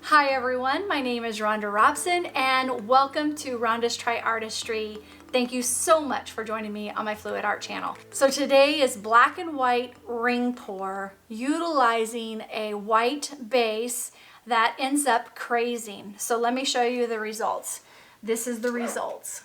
Hi everyone, my name is Rhonda Robson and welcome to Rhonda's Tri-RRR-tistry. Thank you so much for joining me on my Fluid Art channel. So today is black and white ring pour utilizing a white base that ends up crazing. So let me show you the results. This is the results.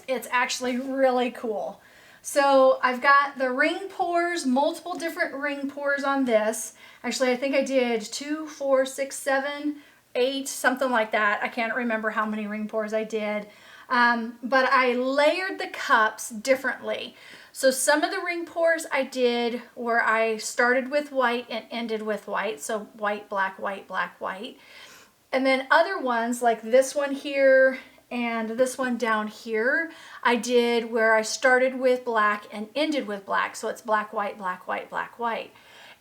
It's actually really cool. So I've got the ring pours, multiple different ring pours on this. Actually, I think I did 2, 4, 6, 7, 8, something like that. I can't remember how many ring pours I did. But I layered the cups differently. So some of the ring pours I did where I started with white and ended with white. So white, black, white, black, white. And then other ones like this one here and this one down here, I did where I started with black and ended with black. So it's black, white, black, white, black, white.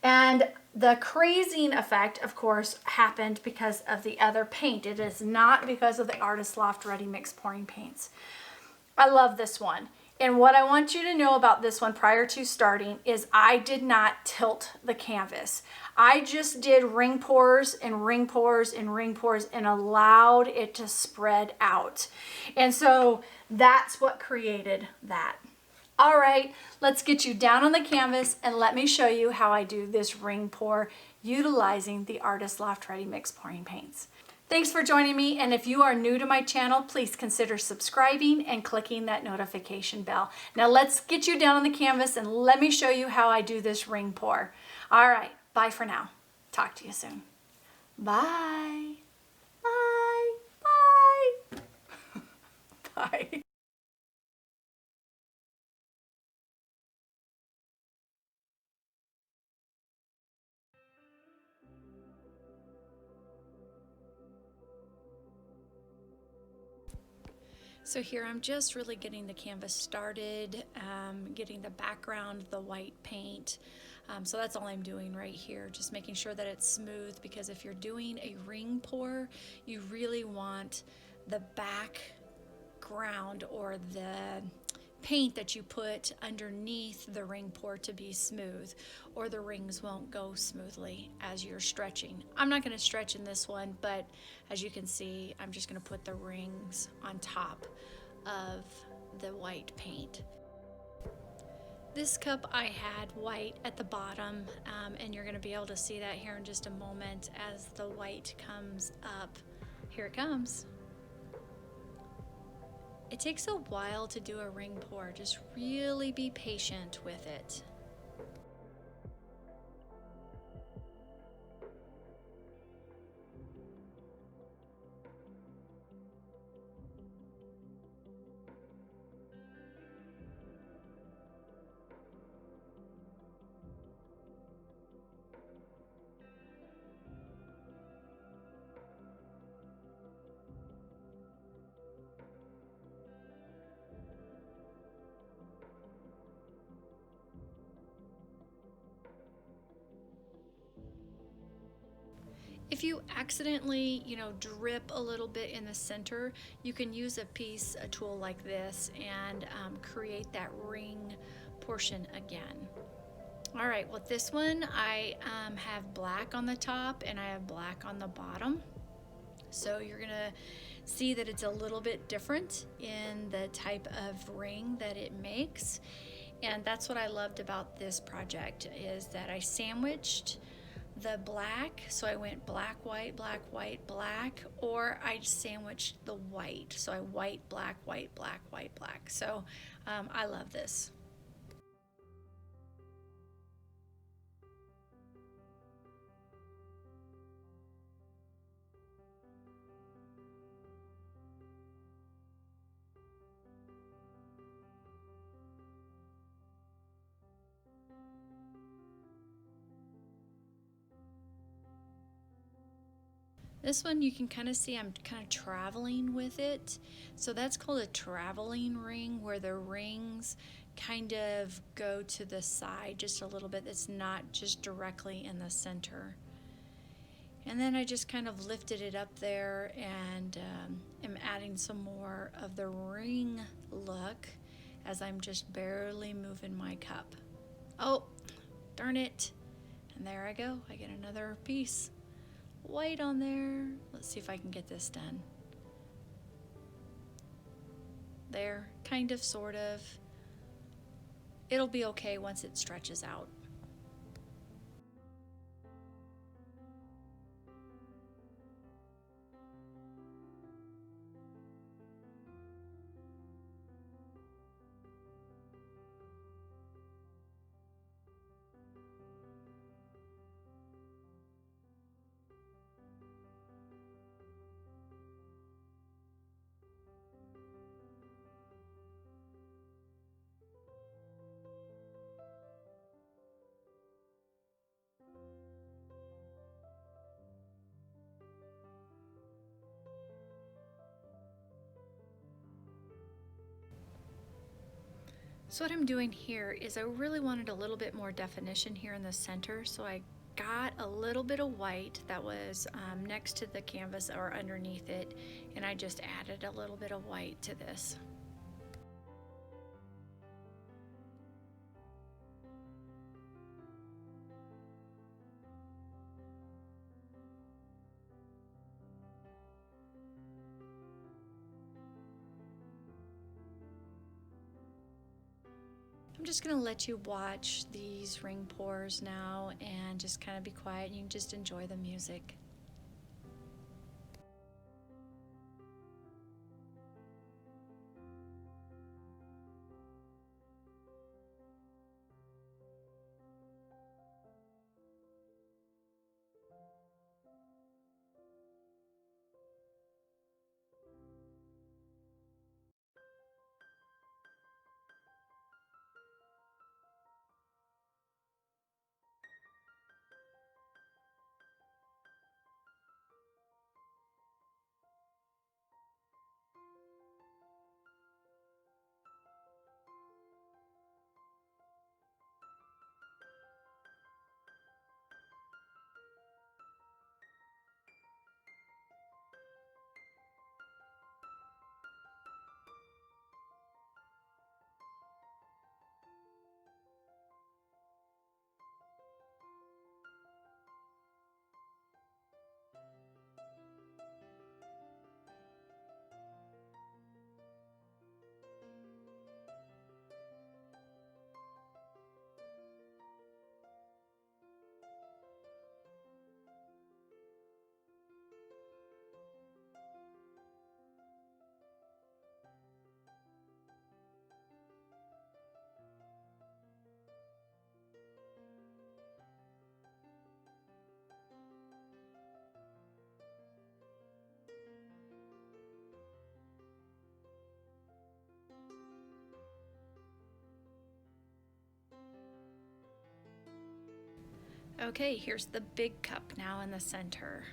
And the crazing effect, of course, happened because of the other paint. It is not because of the Artis Loft Ready Mix pouring paints. I love this one. And what I want you to know about this one prior to starting is I did not tilt the canvas. I just did ring pours and ring pours and ring pours and allowed it to spread out. And so that's what created that. All right, let's get you down on the canvas and let me show you how I do this ring pour utilizing the Artis Loft Ready Mix pouring paints. Thanks for joining me, and if you are new to my channel, please consider subscribing and clicking that notification bell. Now let's get you down on the canvas and let me show you how I do this ring pour. All right, bye for now. Talk to you soon. Bye. Bye. Bye. Bye. So here I'm just really getting the canvas started, getting the background, the white paint. So that's all I'm doing right here, just making sure that it's smooth, because if you're doing a ring pour, you really want the background or the paint that you put underneath the ring pour to be smooth, or the rings won't go smoothly as you're stretching. I'm not going to stretch in this one, but as you can see, I'm just going to put the rings on top of the white paint. This cup I had white at the bottom, and you're going to be able to see that here in just a moment as the white comes up. Here it comes. It takes a while to do a ring pour. Just really be patient with it. If you accidentally, drip a little bit in the center, you can use a tool like this and create that ring portion again. All right, with this one, I have black on the top and I have black on the bottom. So you're gonna see that it's a little bit different in the type of ring that it makes. And that's what I loved about this project, is that I sandwiched the black, so I went black, white, black, white, black, or I sandwiched the white, so I white, black, white, black, white, black. So I love this. This one you can kind of see I'm kind of traveling with it. So that's called a traveling ring, where the rings kind of go to the side just a little bit. It's not just directly in the center. And then I just kind of lifted it up there and am adding some more of the ring look as I'm just barely moving my cup. Oh, darn it. And there I go, I get another piece. white on there. Let's see if I can get this done. There, kind of, sort of. It'll be okay once it stretches out. So what I'm doing here is I really wanted a little bit more definition here in the center, so I got a little bit of white that was next to the canvas or underneath it, and I just added a little bit of white to this. I'm just going to let you watch these ring pours now and just kind of be quiet. You can just enjoy the music. Okay, here's the big cup now in the center.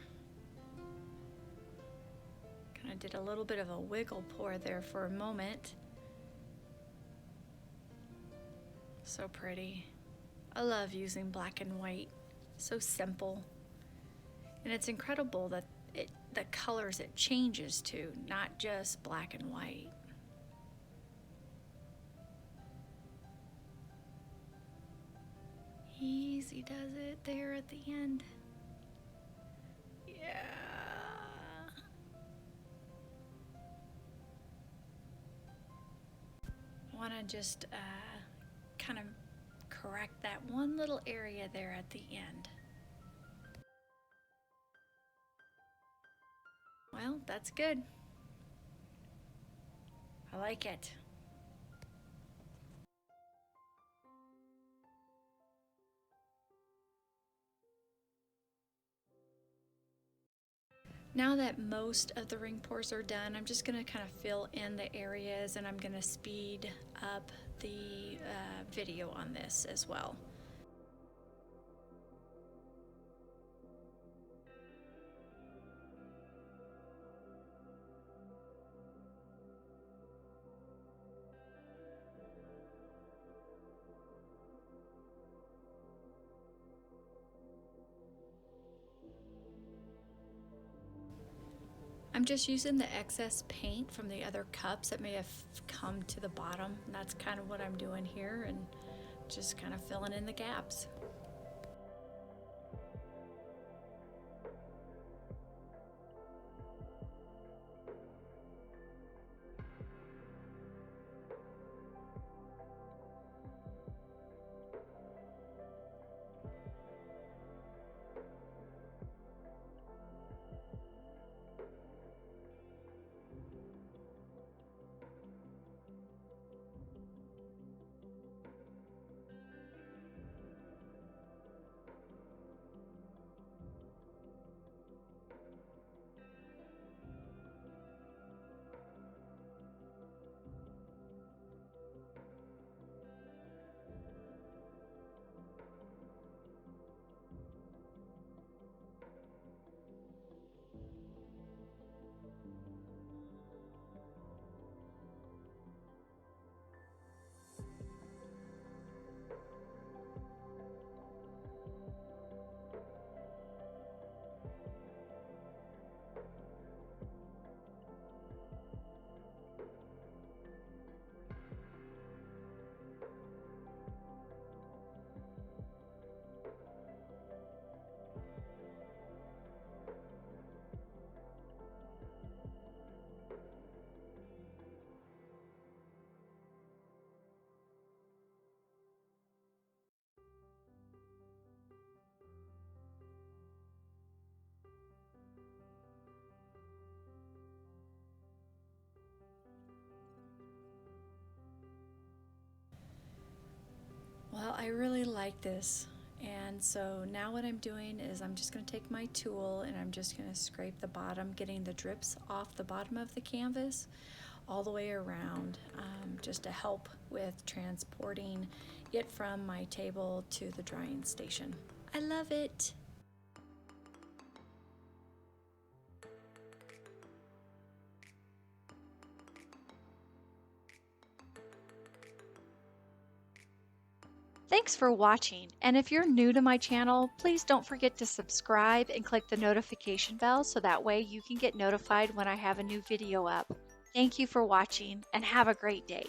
Kind of did a little bit of a wiggle pour there for a moment. So pretty. I love using black and white. So simple. And it's incredible that the colors it changes to, not just black and white. Easy does it there at the end. Yeah. Want to just kind of correct that one little area there at the end. Well, that's good. I like it. Now that most of the ring pours are done, I'm just going to kind of fill in the areas, and I'm going to speed up the video on this as well. I'm just using the excess paint from the other cups that may have come to the bottom. And that's kind of what I'm doing here, and just kind of filling in the gaps. I really like this. And so now what I'm doing is I'm just going to take my tool and I'm just going to scrape the bottom, getting the drips off the bottom of the canvas all the way around, just to help with transporting it from my table to the drying station. I love it. Thanks for watching, and if you're new to my channel, please don't forget to subscribe and click the notification bell so that way you can get notified when I have a new video up. Thank you for watching and have a great day.